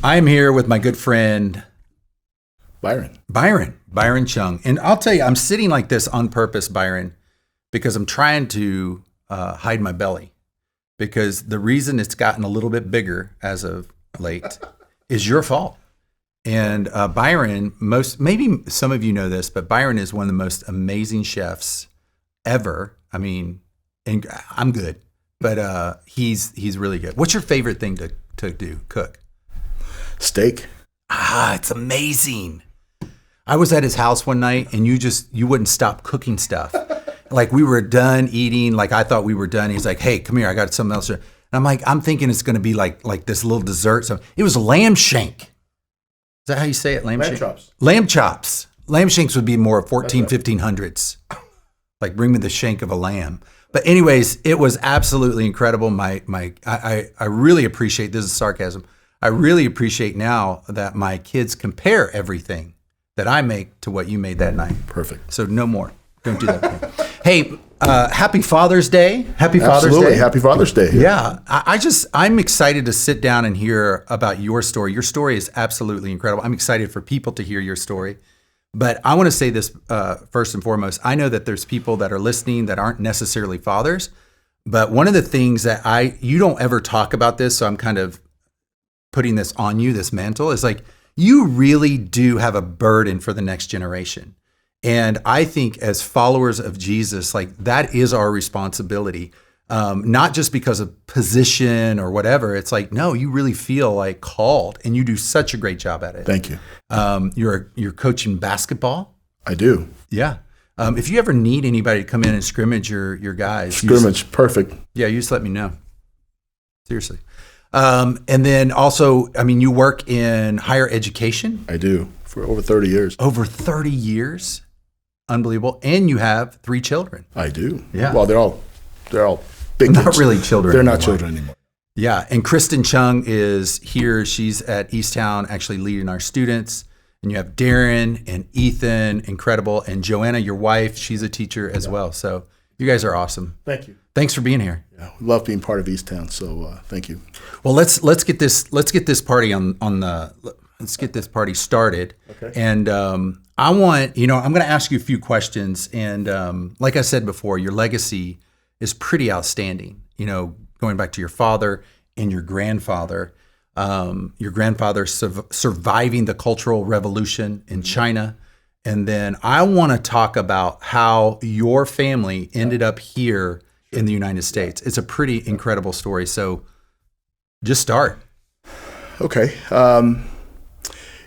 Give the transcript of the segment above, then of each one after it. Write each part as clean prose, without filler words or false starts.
I am here with my good friend, Byron Chung. And I'll tell you, I'm sitting like this on purpose, Byron, because I'm trying to hide my belly. Because the reason it's gotten a little bit bigger as of late is your fault. And Byron, maybe some of you know this, but Byron is one of the most amazing chefs ever. I mean, and I'm good, but he's really good. What's your favorite thing to do, cook? Steak. It's amazing. I was at his house one night and you wouldn't stop cooking stuff. Like we were done eating, like I thought we were done. He's like, hey, come here, I got something else. And I'm thinking it's gonna be like this little dessert. So it was lamb shank. Is that how you say it? Lamb chops. Lamb chops. Lamb shanks would be more 1500s. Like bring me the shank of a lamb. But anyways, it was absolutely incredible. I really appreciate, this is sarcasm. I really appreciate now that my kids compare everything that I make to what you made that night. Perfect. So no more. Don't do that. Hey, happy Father's Day. Happy Father's Absolutely. Day. Happy Father's Day. Yeah. I'm excited to sit down and hear about your story. Your story is absolutely incredible. I'm excited for people to hear your story. But I want to say this first and foremost. I know that there's people that are listening that aren't necessarily fathers. But one of the things that you don't ever talk about this, so I'm kind of putting this on you, this mantle, is like you really do have a burden for the next generation. And I think as followers of Jesus, like that is our responsibility, not just because of position or whatever. It's like, no, you really feel like called and you do such a great job at it. Thank you. You're coaching basketball. I do. Yeah. If you ever need anybody to come in and scrimmage your guys. Perfect. Yeah, you just let me know. Seriously. And then also, I mean, you work in higher education. I do, for over 30 years. Over 30 years? Unbelievable. And you have 3 children. I do. Yeah. Well, they're all big Not kids. really children. They're anymore. not children anymore. Yeah. And Kristen Chung is here. She's at Eastown actually leading our students. And you have Darren and Ethan, incredible. And Joanna, your wife, she's a teacher as well. So you guys are awesome. Thank you. Thanks for being here. Yeah, we love being part of Eastown. So thank you. Well, let's get this party let's get this party started. Okay. And I'm going to ask you a few questions. And like I said before, your legacy is pretty outstanding. You know, going back to your father and your grandfather. Your grandfather surviving the Cultural Revolution in China. And then I want to talk about how your family ended up here in the United States. It's a pretty incredible story. So just start. Okay.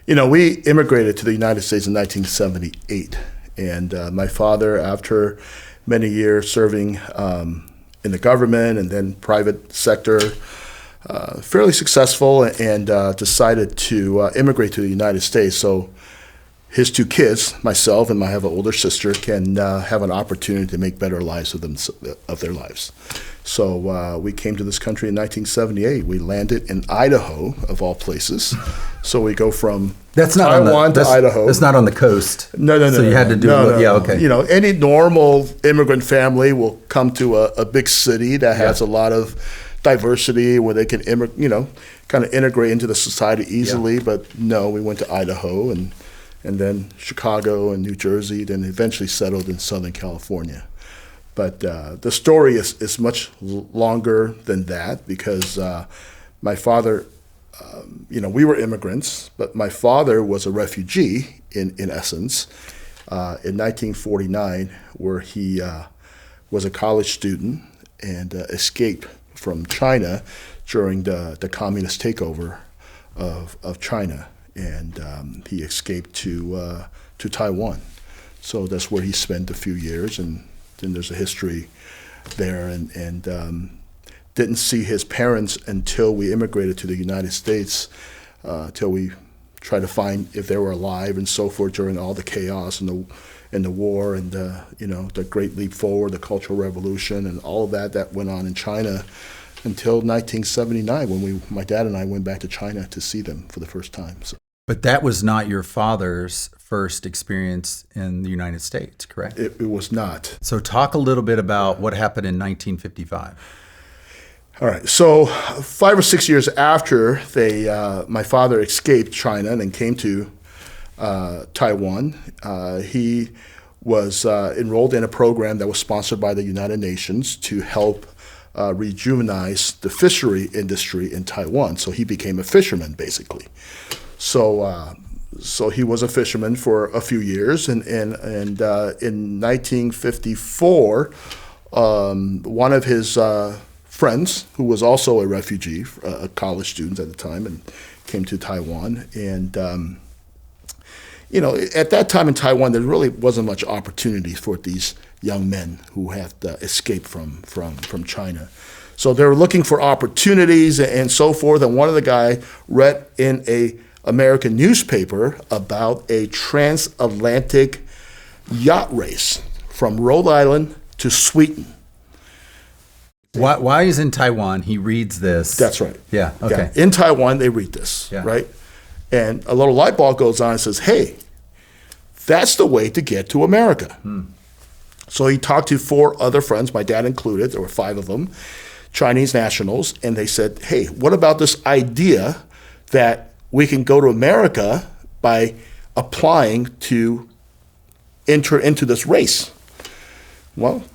We immigrated to the United States in 1978. And my father, after many years serving in the government and then private sector, fairly successful, and decided to immigrate to the United States. So his 2 kids, myself and I have an older sister, can have an opportunity to make better lives of their lives. So we came to this country in 1978. We landed in Idaho, of all places. So we go from Taiwan to Idaho. That's not on the coast. No. So you had to do it. Yeah, okay. Any normal immigrant family will come to a big city that has a lot of diversity where they can kind of integrate into the society easily. Yeah. But no, we went to Idaho and then Chicago and New Jersey, then eventually settled in Southern California. But the story is much longer than that because my father, we were immigrants, but my father was a refugee in essence in 1949, where he was a college student and escaped from China during the communist takeover of China. And he escaped to Taiwan. So that's where he spent a few years, and then there's a history there, and didn't see his parents until we immigrated to the United States, till we tried to find if they were alive and so forth during all the chaos and the war and the Great Leap Forward, the Cultural Revolution, and all of that went on in China until 1979 when my dad and I went back to China to see them for the first time. So. But that was not your father's first experience in the United States, correct? It was not. So talk a little bit about what happened in 1955. All right. So 5 or 6 years after my father escaped China and then came to Taiwan, he was enrolled in a program that was sponsored by the United Nations to help rejuvenize the fishery industry in Taiwan. So he became a fisherman, basically. So he was a fisherman for a few years, and in 1954, one of his friends, who was also a refugee, a college student at the time, and came to Taiwan. And at that time in Taiwan, there really wasn't much opportunity for these young men who had escaped from China. So they were looking for opportunities and so forth. And one of the guys read in a American newspaper about a transatlantic yacht race from Rhode Island to Sweden. Why is in Taiwan? He reads this. That's right. Yeah. Okay. Yeah. In Taiwan, they read this, right? And a little light bulb goes on and says, hey, that's the way to get to America. So he talked to 4 other friends, my dad included, there were 5 of them, Chinese nationals, and they said, hey, what about this idea that we can go to America by applying to enter into this race? Well,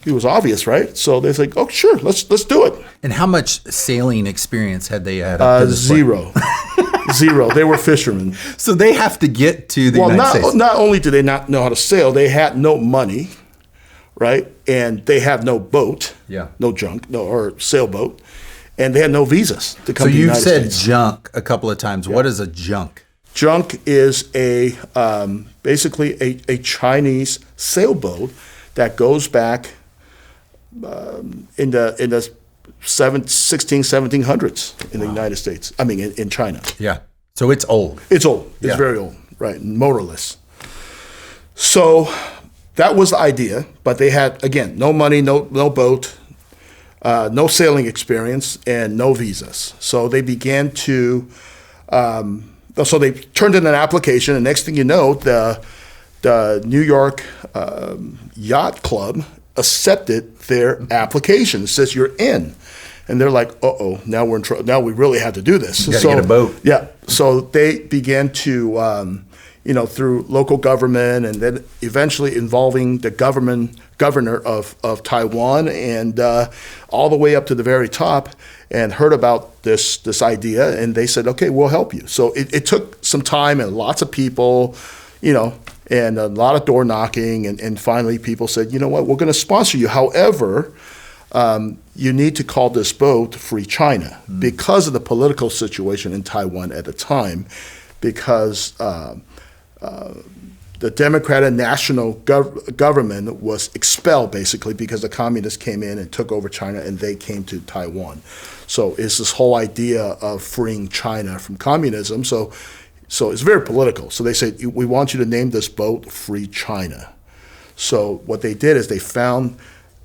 it was obvious, right? So they said, oh, sure, let's do it. And how much sailing experience had they had? Up to this Zero. Zero. They were fishermen. So they have to get to the United States. Not only did they not know how to sail, they had no money, right? And they had no boat, no junk, or sailboat, and they had no visas to come to the United States. So you've said junk a couple of times. Yeah. What is a junk? Junk is basically a Chinese sailboat that goes back in the 1700s in the United States. I mean, in China. Yeah. So it's old. It's old. It's very old, right? Motorless. So that was the idea, but they had, again, no money, no boat, no sailing experience, and no visas. So they began to, so they turned in an application, and next thing you know, the New York Yacht Club accepted their application. It says you're in. And they're like, uh-oh, now we're in trouble. Now we really have to do this. You gotta get a boat. Yeah. So they began to, through local government and then eventually involving the governor of Taiwan and all the way up to the very top, and heard about this idea. And they said, okay, we'll help you. So it took some time and lots of people, and a lot of door knocking. And finally people said, you know what, we're going to sponsor you. However, you need to call this boat Free China because of the political situation in Taiwan at the time, because the Democratic National Government was expelled basically because the communists came in and took over China and they came to Taiwan. So it's this whole idea of freeing China from communism. So it's very political. So they said, we want you to name this boat Free China. So what they did is they found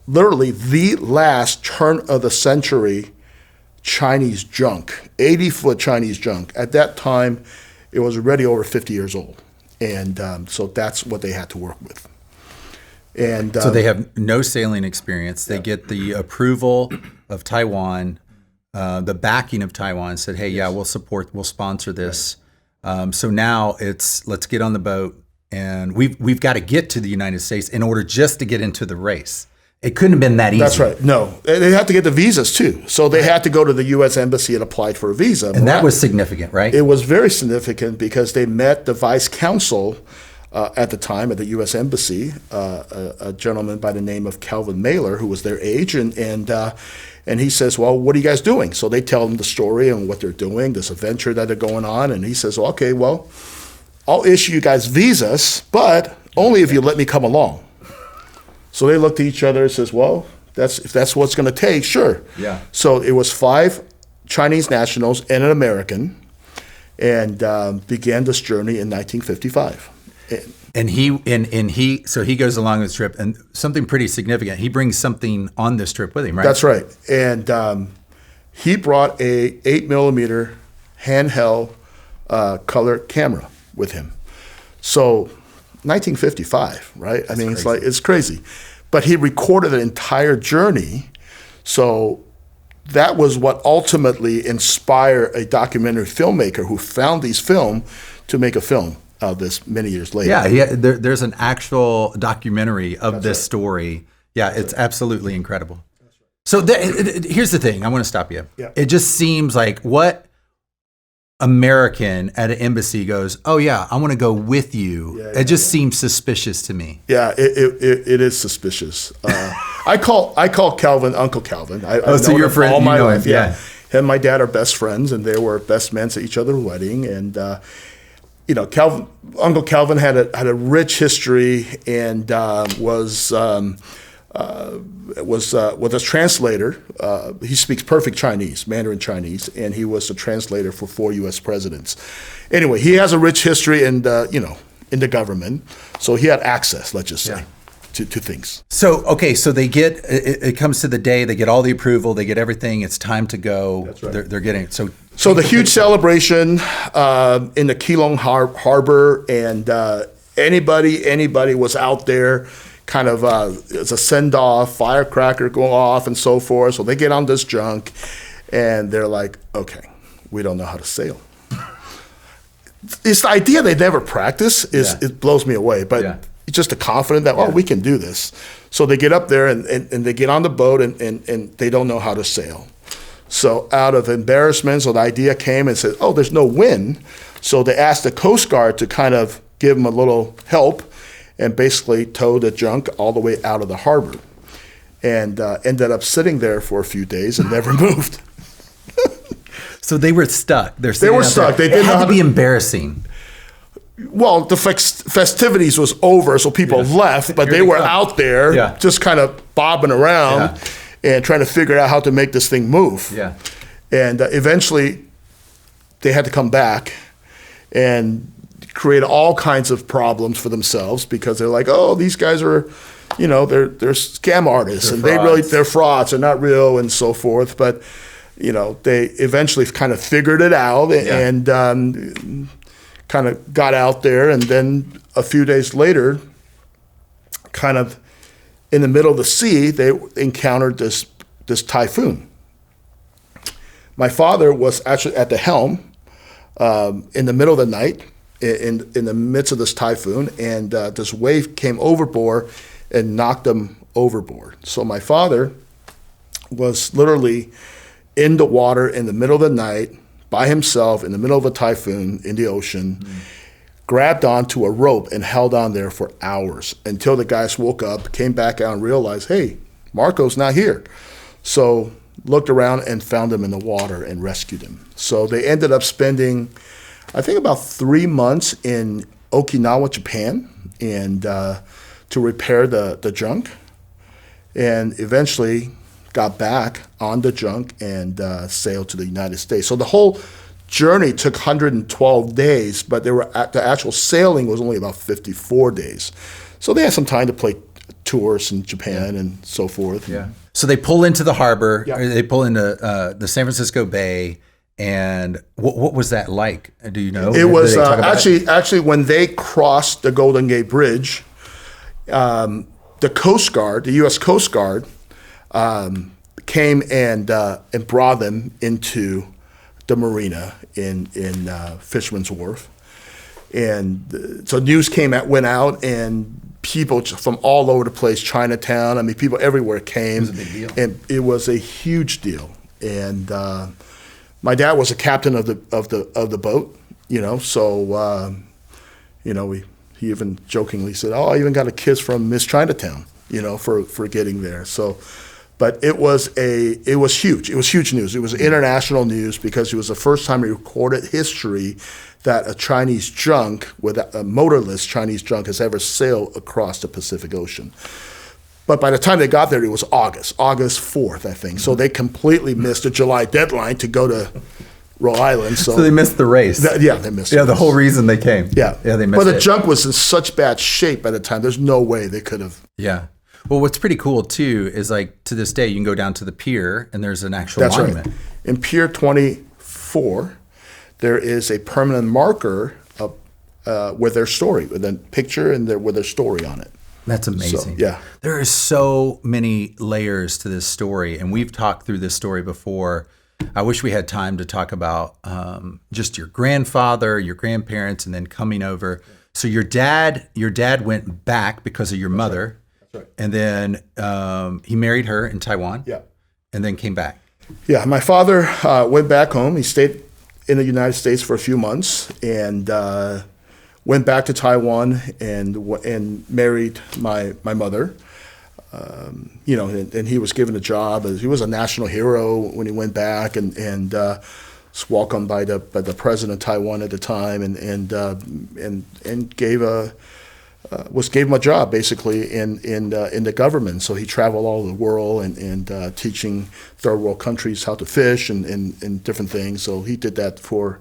literally the last turn of the century Chinese junk, 80-foot Chinese junk. At that time, it was already over 50 years old. And so that's what they had to work with. And so they have no sailing experience. They get the approval of Taiwan, the backing of Taiwan, said, hey, we'll sponsor this. Right. So now it's, let's get on the boat, and we've got to get to the United States in order just to get into the race. It couldn't have been that easy. That's right. No, they had to get the visas too. So they had to go to the U.S. Embassy and apply for a visa. And that was significant, right? It was very significant because they met the vice consul at the time at the U.S. Embassy, a gentleman by the name of Calvin Mailer, who was their agent, and he says, well, what are you guys doing? So they tell him the story and what they're doing, this adventure that they're going on, and he says, well, okay, well, I'll issue you guys visas, but only if you let me come along. So they looked at each other and says, well, if that's what it's going to take, sure. Yeah. So it was 5 Chinese nationals and an American, and began this journey in 1955. And he goes along this trip, and something pretty significant. He brings something on this trip with him, right? That's right. And he brought a 8mm handheld color camera with him. So 1955, right? I mean, crazy. It's crazy. But he recorded the entire journey. So that was what ultimately inspired a documentary filmmaker who found these film to make a film out of this many years later. Yeah, there's an actual documentary of this story. Yeah, it's absolutely incredible. So here's the thing. I want to stop you. Yeah. It just seems like what American at an embassy goes, oh yeah, I want to go with you. It just seems suspicious to me. Yeah, it is suspicious. I call Calvin Uncle Calvin. So your friend, all my life. Him, yeah. Him and my dad are best friends, and they were best men at each other's wedding. And Uncle Calvin had a rich history and was a translator. He speaks perfect Chinese, Mandarin Chinese, and he was a translator for 4 U.S. presidents. Anyway, he has a rich history in the government, so he had access, let's just say, to things. So they get it comes to the day, they get all the approval, they get everything. It's time to go. That's right. They're getting it. So the huge celebration in the Keelung Harbor, and anybody was out there. Kind of it's a send-off, firecracker going off and so forth. So they get on this junk and they're like, okay, we don't know how to sail. It's the idea they never practice it blows me away. But it's just the confidence that, we can do this. So they get up there and they get on the boat and they don't know how to sail. So out of embarrassment, so the idea came and said, there's no wind. So they asked the Coast Guard to kind of give them a little help and basically towed the junk all the way out of the harbor, and ended up sitting there for a few days and never moved. So they were stuck. They were stuck. It had to be embarrassing. Well, the festivities was over, so people left, but they were out there just kind of bobbing around and trying to figure out how to make this thing move. Yeah. And eventually they had to come back and create all kinds of problems for themselves because they're like, these guys are, they're scam artists and they're frauds, they're not real and so forth. But, they eventually kind of figured it out and kind of got out there. And then a few days later, kind of in the middle of the sea, they encountered this typhoon. My father was actually at the helm in the middle of the night, in the midst of this typhoon, and this wave came overboard and knocked them overboard. So my father was literally in the water in the middle of the night by himself in the middle of a typhoon in the ocean, grabbed onto a rope and held on there for hours until the guys woke up, came back out and realized, hey, Marco's not here. So looked around and found him in the water and rescued him. So they ended up spending, I think, about 3 months in Okinawa, Japan, and to repair the junk, and eventually got back on the junk and sailed to the United States. So the whole journey took 112 days, but the actual sailing was only about 54 days. So they had some time to play tours in Japan and so forth. Yeah. So they pull into the harbor. Or they pull into the San Francisco Bay. And what was that like? Do you know? It was actually when they crossed the Golden Gate Bridge, the Coast Guard, the U.S. Coast Guard, came and brought them into the marina in Fisherman's Wharf, and so news went out, and people from all over the place, Chinatown. I mean, people everywhere came. It was a big deal, and it was a huge deal, and. My dad was a captain of the boat, so he even jokingly said, I even got a kiss from Miss Chinatown, for getting there. So, but it was huge. It was huge news. It was international news because it was the first time in recorded history that a Chinese junk, with a motorless Chinese junk, has ever sailed across the Pacific Ocean. But by the time they got there, it was August 4th, I think. So they completely missed the July deadline to go to Rhode Island. So they missed the race. They missed it. Yeah, the whole reason they came. Yeah, they missed it. But the junk was in such bad shape by the time. There's no way they could have. Yeah. Well, what's pretty cool, too, is like to this day, you can go down to the pier and there's an actual monument. Right. In Pier 24, there is a permanent marker with their story, with a picture and with their story on it. That's amazing. So, yeah. There are so many layers to this story, and we've talked through this story before. I wish we had time to talk about just your grandfather, your grandparents, and then coming over. So your dad went back because of your mother. That's right. And then he married her in Taiwan. Yeah. And then came back. Yeah, my father went back home. He stayed in the United States for a few months and went back to Taiwan and married my mother. And he was given a job. He was a national hero when he went back and was welcomed by the president of Taiwan at the time and gave him a job basically in the government. So he traveled all over the world and teaching third world countries how to fish and different things. So he did that for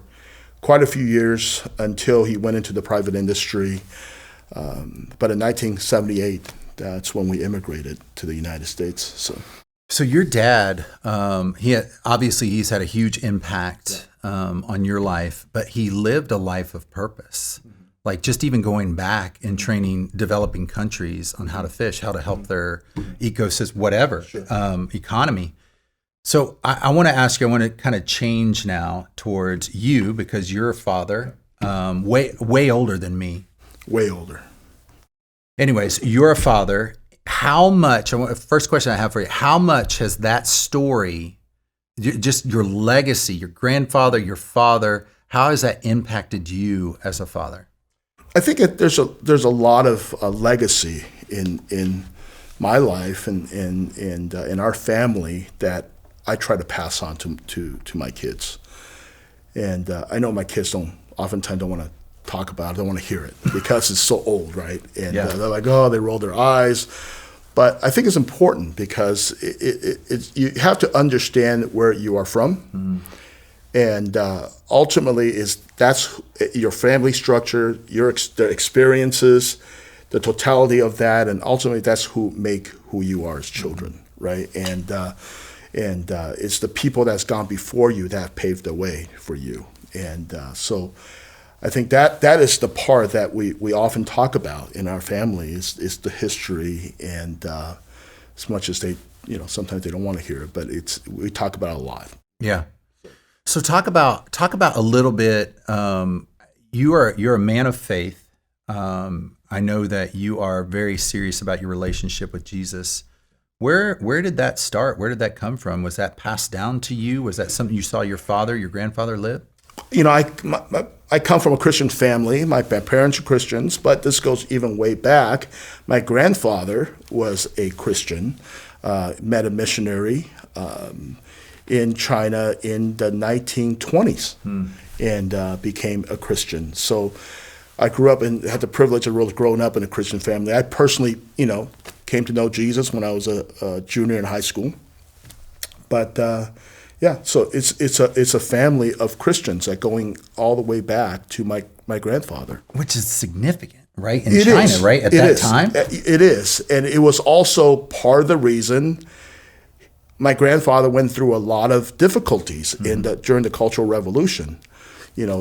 quite a few years until he went into the private industry. But in 1978, that's when we immigrated to the United States. So your dad, he's had a huge impact on your life, but he lived a life of purpose. Like just even going back and training developing countries on how to fish, how to help their ecosystem, whatever, economy. So I want to ask you, I want to kind of change now towards you because you're a father, way older than me. Way older. Anyways, you're a father. How much, first question I have for you, how much has that story, just your legacy, your grandfather, your father, how has that impacted you as a father? I think there's a lot of legacy in my life and in our family that I try to pass on to my kids. And I know my kids oftentimes don't want to talk about it, don't want to hear it because it's so old, right? And they're like, oh, they roll their eyes. But I think it's important because you have to understand where you are from. Mm-hmm. And ultimately, that's your family structure, the experiences, the totality of that, and ultimately that's who make who you are as children, right? And it's the people that's gone before you that paved the way for you. And so I think that is the part that we often talk about in our family is the history, and as much as they, sometimes they don't want to hear it, but we talk about it a lot. Yeah. So talk about a little bit. You're a man of faith. I know that you are very serious about your relationship with Jesus. Where did that start? Where did that come from? Was that passed down to you? Was that something you saw your grandfather live? I come from a Christian family. My parents are Christians, but this goes even way back. My grandfather was a Christian, met a missionary in China in the 1920s and became a Christian. So I grew up and had the privilege of really growing up in a Christian family. I personally, came to know Jesus when I was a junior in high school. But so it's a family of Christians that going all the way back to my grandfather. Which is significant, right? In China, right? At that time? It is. And it was also part of the reason my grandfather went through a lot of difficulties during the Cultural Revolution.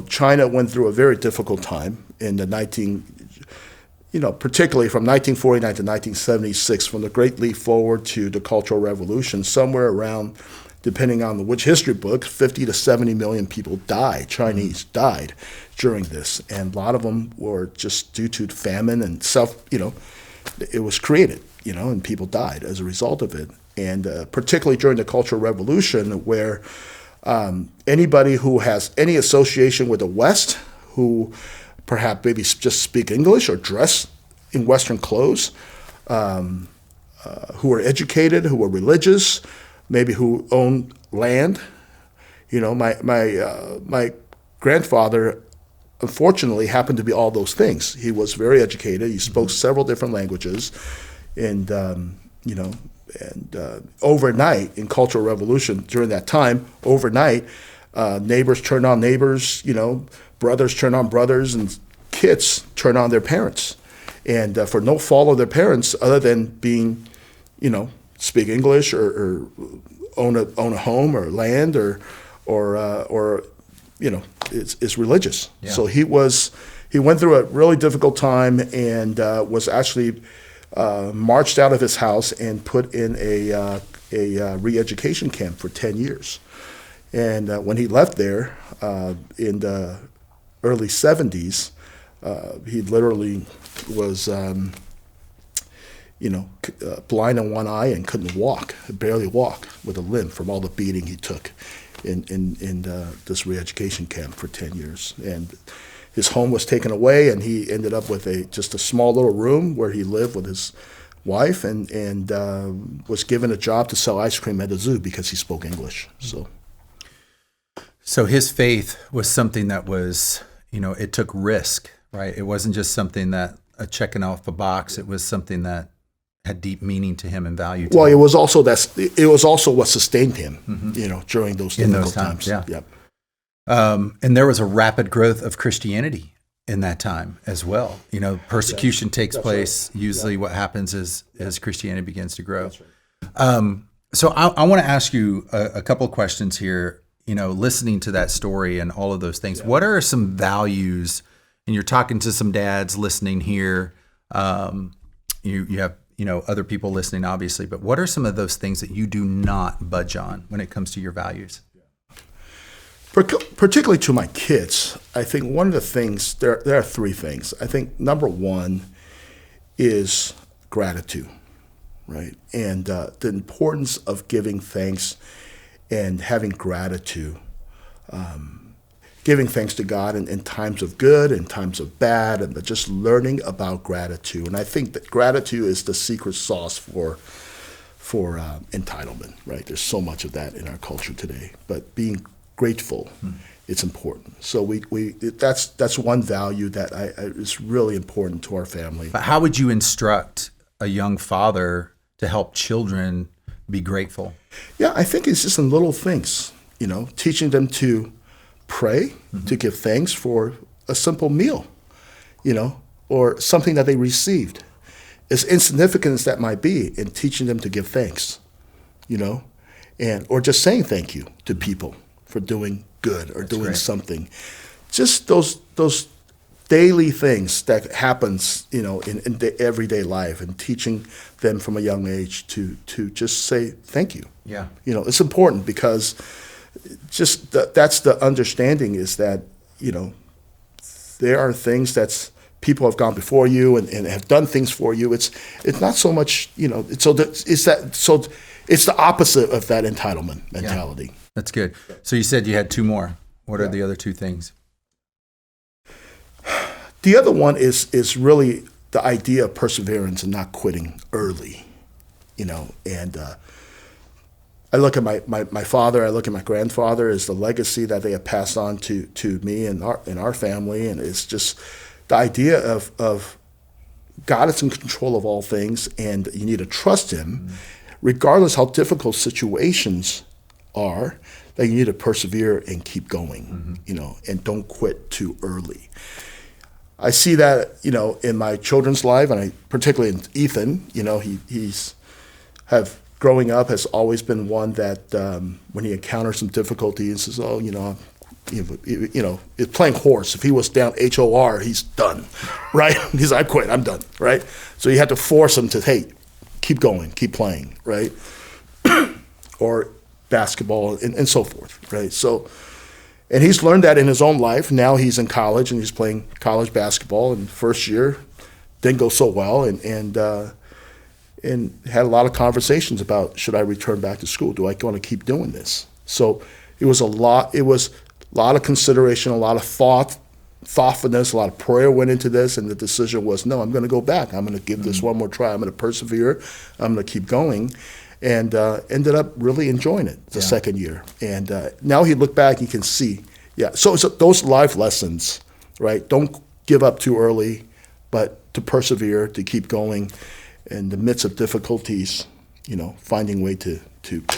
China went through a very difficult time in the particularly from 1949 to 1976, from the Great Leap Forward to the Cultural Revolution, somewhere around, depending on which history book, 50 to 70 million people died, Chinese died during this. And a lot of them were just due to famine and it was created, and people died as a result of it. And particularly during the Cultural Revolution, where anybody who has any association with the West, who perhaps maybe just speak English or dress in Western clothes, who are educated, who are religious, maybe who own land. My grandfather, unfortunately, happened to be all those things. He was very educated. He spoke several different languages, and overnight in Cultural Revolution during that time, neighbors turned on neighbors, brothers turn on brothers, and kids turn on their parents. And for no fault of their parents other than being, speak English or own a home or land or is religious. Yeah. So he went through a really difficult time and was actually marched out of his house and put in a re-education camp for 10 years. And when he left there in the early 70s, he literally was, blind in one eye and couldn't walk, barely walk with a limp from all the beating he took in this re-education camp for 10 years. And his home was taken away, and he ended up with just a small little room where he lived with his wife, and was given a job to sell ice cream at a zoo because he spoke English. So his faith was something that was, it took risk, right? It wasn't just something that checking off a box. It was something that had deep meaning to him and value to him. Well, it was also what sustained him, during those difficult times. Yeah. Yep. And there was a rapid growth of Christianity in that time as well. Persecution takes place. Right. Usually what happens is as Christianity begins to grow. That's right. So I want to ask you a couple of questions here, listening to that story and all of those things. What are some values, and you're talking to some dads listening here, you have, other people listening obviously, but what are some of those things that you do not budge on when it comes to your values? Particularly to my kids, I think one of the things, there are three things. I think number one is gratitude, right? And the importance of giving thanks and having gratitude, giving thanks to God in times of good and times of bad, and just learning about gratitude. And I think that gratitude is the secret sauce for entitlement, right? There's so much of that in our culture today, but being grateful, it's important. So that's one value that is really important to our family. But how would you instruct a young father to help children be grateful? Yeah, I think it's just in little things, teaching them to pray, to give thanks for a simple meal, or something that they received. As insignificant as that might be, in teaching them to give thanks, or just saying thank you to people for doing good or doing something. Just those daily things that happens, in the everyday life, and teaching them from a young age to just say thank you. Yeah. It's important because just that's the understanding, is that, there are things that people have gone before you and have done things for you. It's not so much, it's the opposite of that entitlement mentality. Yeah. That's good. So you said you had two more. What are the other two things? The other one is really the idea of perseverance and not quitting early, and I look at my father, I look at my grandfather as the legacy that they have passed on to me and our family, and it's just the idea of God is in control of all things, and you need to trust Him, regardless how difficult situations are, that you need to persevere and keep going, and don't quit too early. I see that, in my children's life, and particularly in Ethan, he's growing up has always been one that when he encounters some difficulty, he says, it's playing horse. If he was down HOR, he's done, right? He's I quit, I'm done, right? So you had to force him to, hey, keep going, keep playing, right? Or basketball and so forth, right? So, and he's learned that in his own life. Now he's in college and he's playing college basketball. And first year didn't go so well, and had a lot of conversations about, should I return back to school? Do I want to keep doing this? So it was a lot of consideration, a lot of thoughtfulness, a lot of prayer went into this, and the decision was, no, I'm going to go back. I'm going to give this one more try. I'm going to persevere. I'm going to keep going. And ended up really enjoying it the second year. And now he looked back, he can see. So those life lessons, right? Don't give up too early, but to persevere, to keep going in the midst of difficulties, finding a way to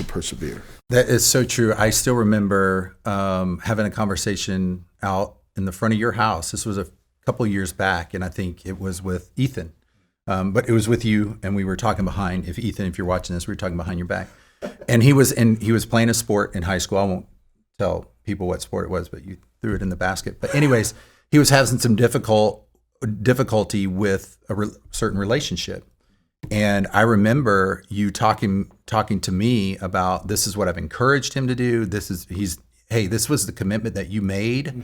persevere. That is so true. I still remember having a conversation out in the front of your house. This was a couple of years back, and I think it was with Ethan. But it was with you, and we were talking behind. If you're watching this, we were talking behind your back. And he was playing a sport in high school. I won't tell people what sport it was, but you threw it in the basket. But anyways, he was having some difficulty with a certain relationship, And I remember you talking to me about, this is what I've encouraged him to do. This was the commitment that you made.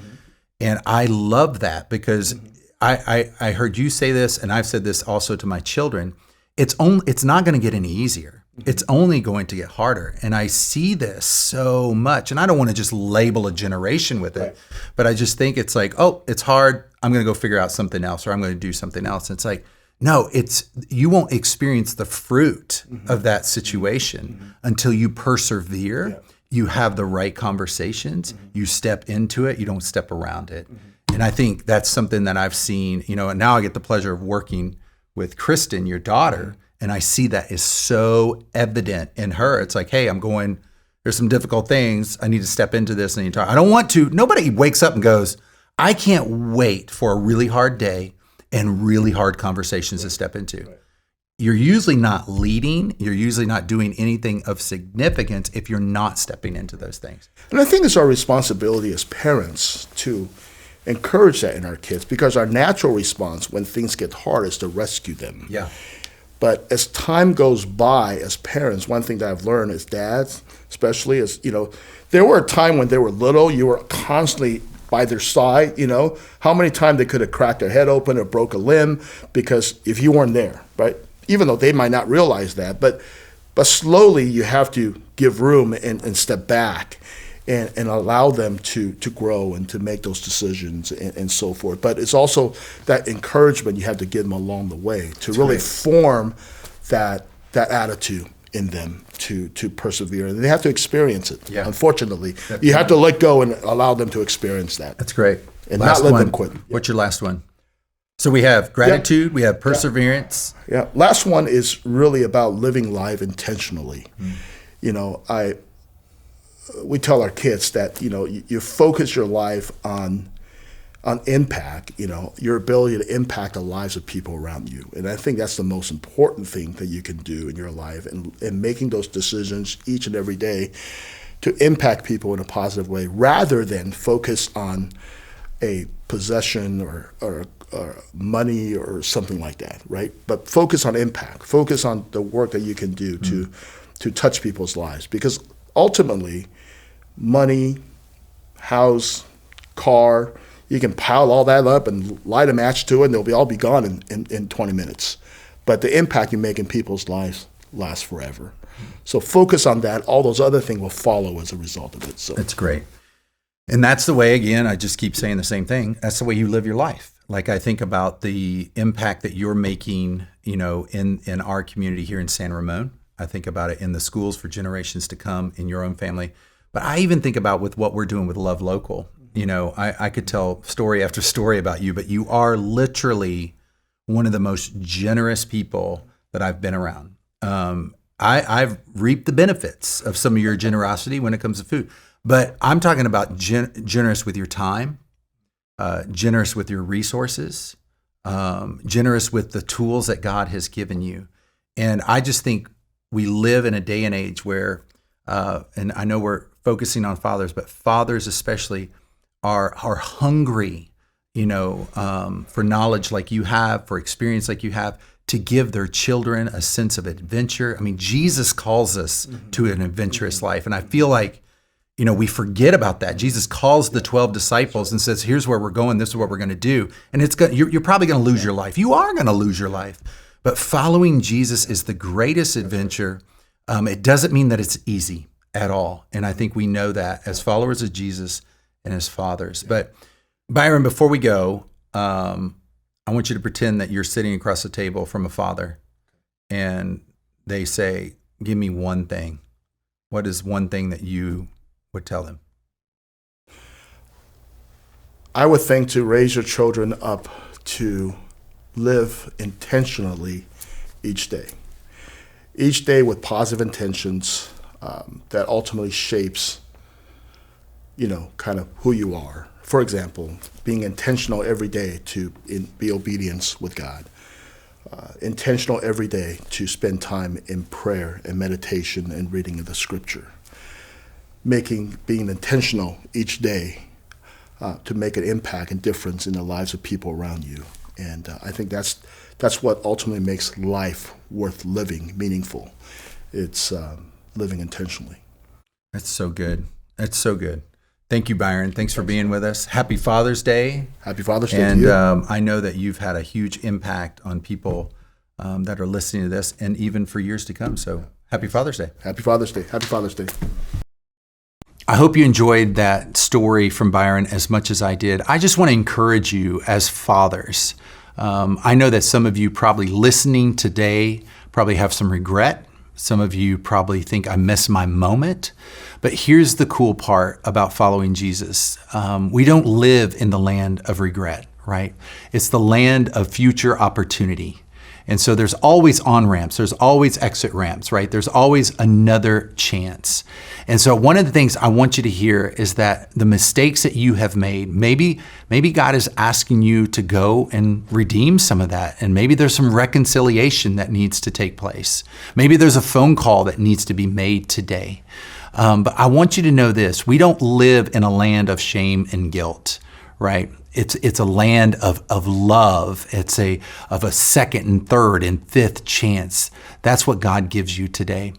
And I love that because I heard you say this, and I've said this also to my children. It's not going to get any easier. It's only going to get harder. And I see this so much. And I don't want to just label a generation with it, but I just think it's like, oh, it's hard. I'm going to go figure out something else, or I'm going to do something else. And it's like, no, you won't experience the fruit of that situation until you persevere. Yeah. You have the right conversations. You step into it. You don't step around it. And I think that's something that I've seen, and now I get the pleasure of working with Kristen, your daughter, and I see that is so evident in her. It's like, hey, there's some difficult things. I need to step into this. And I don't want to. Nobody wakes up and goes, I can't wait for a really hard day and really hard conversations to step into. You're usually not leading. You're usually not doing anything of significance if you're not stepping into those things. And I think it's our responsibility as parents to encourage that in our kids, because our natural response when things get hard is to rescue them. Yeah. But as time goes by, as parents, one thing that I've learned as dads, especially, is, there were a time when they were little, you were constantly by their side, how many times they could have cracked their head open or broke a limb because if you weren't there, right? Even though they might not realize that, but slowly you have to give room and step back and allow them to grow and to make those decisions and so forth. But it's also that encouragement you have to give them along the way to really form that attitude in them to persevere. And they have to experience it, unfortunately. You have to let go and allow them to experience that. That's great. And not let them quit. What's your last one? So we have gratitude, we have perseverance. Yeah. Last one is really about living life intentionally. We tell our kids that, you focus your life on impact, your ability to impact the lives of people around you. And I think that's the most important thing that you can do in your life, and making those decisions each and every day to impact people in a positive way, rather than focus on a possession or money or something like that, right? But focus on impact, focus on the work that you can do to touch people's lives. Because ultimately, money, house, car, you can pile all that up and light a match to it and they'll all be gone in 20 minutes. But the impact you make in people's lives lasts forever. So focus on that. All those other things will follow as a result of it. So that's great. And that's the way, again, I just keep saying the same thing. That's the way you live your life. Like, I think about the impact that you're making, in our community here in San Ramon. I think about it in the schools for generations to come, in your own family. But I even think about with what we're doing with Love Local. I could tell story after story about you, but you are literally one of the most generous people that I've been around. I've reaped the benefits of some of your generosity when it comes to food. But I'm talking about generous with your time, generous with your resources, generous with the tools that God has given you. And I just think we live in a day and age where, and I know we're focusing on fathers, but fathers especially are hungry, for knowledge like you have, for experience like you have, to give their children a sense of adventure. I mean, Jesus calls us to an adventurous life. And I feel like, we forget about that. Jesus calls the 12 disciples and says, here's where we're going. This is what we're going to do. And you're probably going to lose your life. You are going to lose your life. But following Jesus is the greatest adventure. It doesn't mean that it's easy at all. And I think we know that as followers of Jesus and as fathers. But Byron, before we go, I want you to pretend that you're sitting across the table from a father and they say, give me one thing. What is one thing that you would tell him? I would think to raise your children up to live intentionally each day with positive intentions that ultimately shapes, kind of who you are. For example, being intentional every day to be obedience with God. Intentional every day to spend time in prayer and meditation and reading of the scripture. Being intentional each day to make an impact and difference in the lives of people around you. And I think that's what ultimately makes life worth living, meaningful. It's living intentionally. That's so good. That's so good. Thank you, Byron. Thanks for being with us. Happy Father's Day. Happy Father's Day and, to you. I know that you've had a huge impact on people that are listening to this, and even for years to come. So happy Father's Day. Happy Father's Day. Happy Father's Day. I hope you enjoyed that story from Byron as much as I did. I just want to encourage you as fathers. I know that some of you probably listening today probably have some regret. Some of you probably think I missed my moment. But here's the cool part about following Jesus. We don't live in the land of regret, right? It's the land of future opportunity. And so there's always on-ramps, there's always exit ramps, right? There's always another chance. And so one of the things I want you to hear is that the mistakes that you have made, maybe God is asking you to go and redeem some of that. And maybe there's some reconciliation that needs to take place. Maybe there's a phone call that needs to be made today. But I want you to know this, we don't live in a land of shame and guilt, right? It's a land of love. It's of a second and third and fifth chance. That's what God gives you today.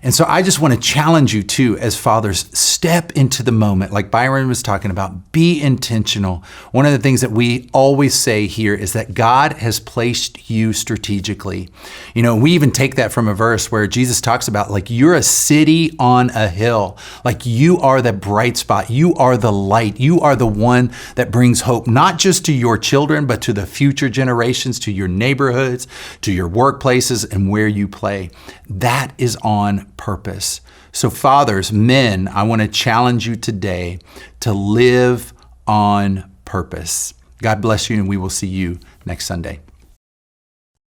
And so I just want to challenge you too, as fathers, step into the moment. Like Byron was talking about, be intentional. One of the things that we always say here is that God has placed you strategically. You know, we even take that from a verse where Jesus talks about like you're a city on a hill. Like you are the bright spot. You are the light. You are the one that brings hope, not just to your children, but to the future generations, to your neighborhoods, to your workplaces, and where you play. That is on purpose. So fathers, men, I want to challenge you today to live on purpose. God bless you, and we will see you next Sunday.